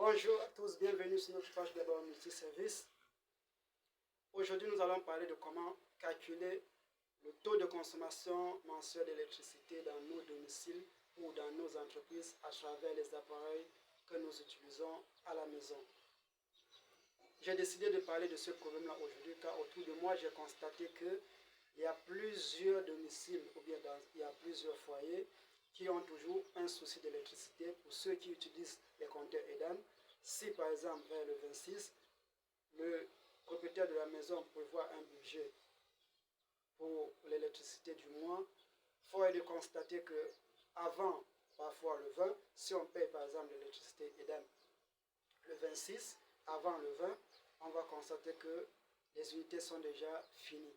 Bonjour à tous, bienvenue sur notre page Gaba Multiservice. Aujourd'hui, nous allons parler de comment calculer le taux de consommation mensuel d'électricité dans nos domiciles ou dans nos entreprises à travers les appareils que nous utilisons à la maison. J'ai décidé de parler de ce problème-là aujourd'hui car autour de moi, j'ai constaté qu'il y a plusieurs domiciles ou bien il y a plusieurs foyers qui ont toujours un souci d'électricité. Pour ceux qui utilisent les compteurs EDAN, si par exemple vers le 26, le propriétaire de la maison prévoit un budget pour l'électricité du mois, force est de constater que avant, parfois le 20, si on paye par exemple l'électricité EDAN le 26, avant le 20, on va constater que les unités sont déjà finies.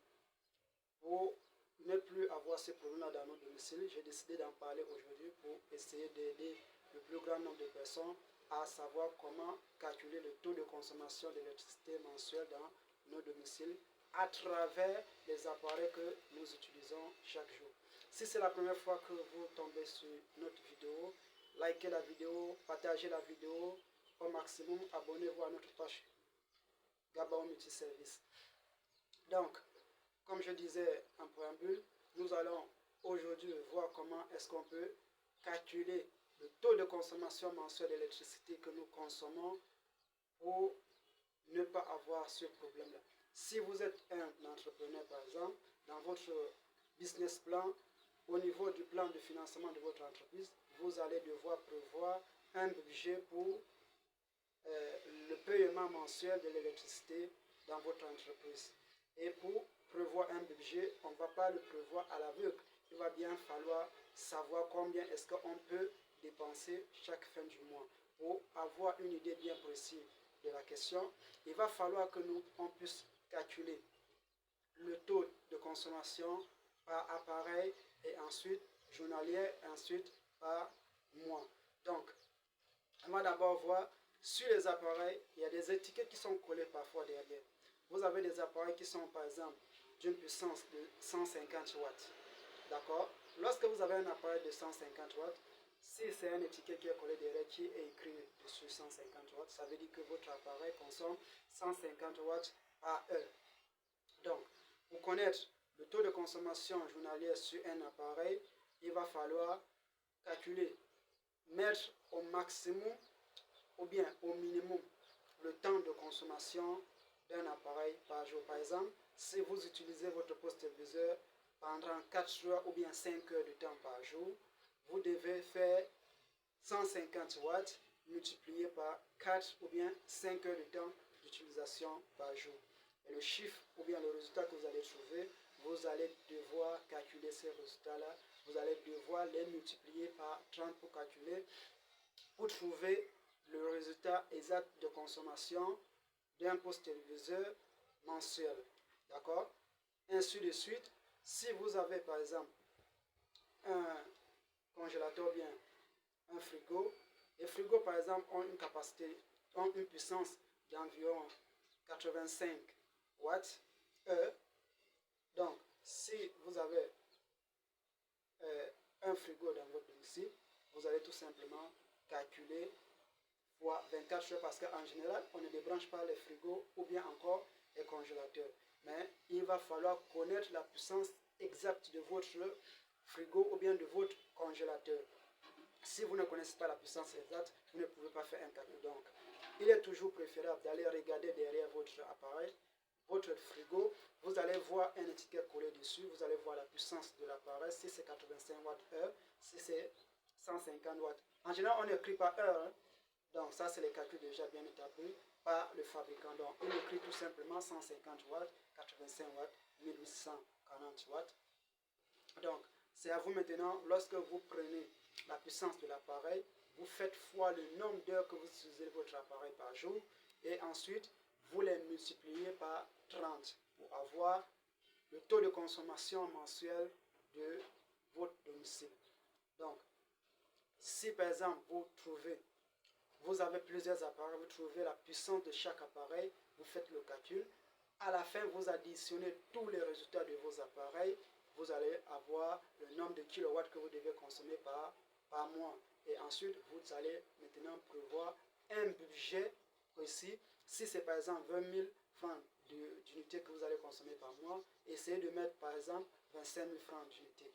Pour ne plus avoir ce problème-là dans nos domiciles, j'ai décidé d'en parler aujourd'hui pour essayer d'aider le plus grand nombre de personnes à savoir comment calculer le taux de consommation d'électricité mensuelle dans nos domiciles à travers les appareils que nous utilisons chaque jour. Si c'est la première fois que vous tombez sur notre vidéo, likez la vidéo, partagez la vidéo au maximum, abonnez-vous à notre page Gabao Multiservice. Donc, comme je disais en préambule, nous allons aujourd'hui voir comment est-ce qu'on peut calculer le taux de consommation mensuelle d'électricité que nous consommons pour ne pas avoir ce problème-là. Si vous êtes un entrepreneur, par exemple, dans votre business plan, au niveau du plan de financement de votre entreprise, vous allez devoir prévoir un budget pour le paiement mensuel de l'électricité dans votre entreprise. Et pour prévoir un budget, on ne va pas le prévoir à l'aveugle. Il va bien falloir savoir combien est-ce qu'on peut dépenser chaque fin du mois. Pour avoir une idée bien précise de la question, il va falloir que on puisse calculer le taux de consommation par appareil et ensuite journalier, ensuite par mois. Donc, on va d'abord voir sur les appareils, il y a des étiquettes qui sont collées parfois derrière. Vous avez des appareils qui sont par exemple d'une puissance de 150 watts. D'accord? Lorsque vous avez un appareil de 150 watts, si c'est un étiquette qui est collé derrière, qui est écrit dessus 150 watts, ça veut dire que votre appareil consomme 150 watts par heure. Donc, pour connaître le taux de consommation journalière sur un appareil, il va falloir calculer, mettre au maximum ou bien au minimum le temps de consommation d'un appareil par jour. Par exemple, si vous utilisez votre poste téléviseur pendant 4 heures ou bien 5 heures de temps par jour, vous devez faire 150 watts multiplié par 4 ou bien 5 heures de temps d'utilisation par jour. Et le chiffre ou bien le résultat que vous allez trouver, vous allez devoir calculer ces résultats-là. Vous allez devoir les multiplier par 30 pour calculer, pour trouver le résultat exact de consommation d'un poste téléviseur mensuel. D'accord? Ainsi de suite, si vous avez par exemple un congélateur bien un frigo, les frigos par exemple ont une capacité, ont une puissance d'environ 85 watts heure. Donc, si vous avez un frigo dans votre domicile, vous allez tout simplement calculer fois 24 heures parce qu'en général, on ne débranche pas les frigos ou bien encore les congélateurs. Mais il va falloir connaître la puissance exacte de votre frigo ou bien de votre congélateur. Si vous ne connaissez pas la puissance exacte, vous ne pouvez pas faire un calcul. Donc, il est toujours préférable d'aller regarder derrière votre appareil, votre frigo. Vous allez voir un étiquette collé dessus. Vous allez voir la puissance de l'appareil. Si c'est 85 watts heure, si c'est 150 watts. En général, on n'écrit pas heure. Hein. Donc, ça, c'est les calculs déjà bien établis par le fabricant. Donc, il écrit tout simplement 150 watts, 85 watts, 1840 watts. Donc, c'est à vous maintenant, lorsque vous prenez la puissance de l'appareil, vous faites fois le nombre d'heures que vous utilisez votre appareil par jour et ensuite, vous les multipliez par 30 pour avoir le taux de consommation mensuel de votre domicile. Donc, si par exemple, vous avez plusieurs appareils, vous trouvez la puissance de chaque appareil, vous faites le calcul. À la fin, vous additionnez tous les résultats de vos appareils, vous allez avoir le nombre de kilowatts que vous devez consommer par mois. Et ensuite, vous allez maintenant prévoir un budget budget précis. Si c'est par exemple 20 000 francs d'unités que vous allez consommer par mois, essayez de mettre par exemple 25 000 francs d'unités.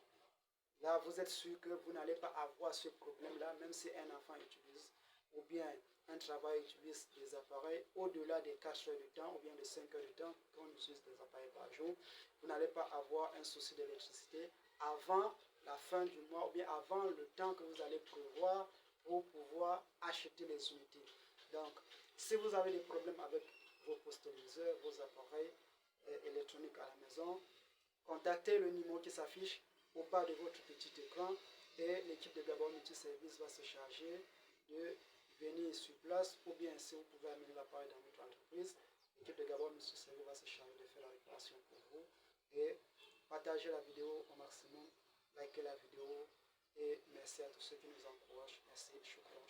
Là, vous êtes sûr que vous n'allez pas avoir ce problème-là, même si un enfant utilise, ou bien un travail utilise des appareils au-delà des 4 heures de temps, ou bien des 5 heures de temps, qu'on utilise des appareils par jour, vous n'allez pas avoir un souci d'électricité avant la fin du mois, ou bien avant le temps que vous allez prévoir pour pouvoir acheter les unités. Donc, si vous avez des problèmes avec vos postériseurs, vos appareils électroniques à la maison, contactez le numéro qui s'affiche au bas de votre petit écran et l'équipe de Gabon Multiservice va se charger de venir sur place, ou bien si vous pouvez amener l'appareil dans votre entreprise, l'équipe de Gabon Multiservice va se charger de faire la réparation pour vous. Et partagez la vidéo au maximum, likez la vidéo et merci à tous ceux qui nous encouragent. Merci, chocolat.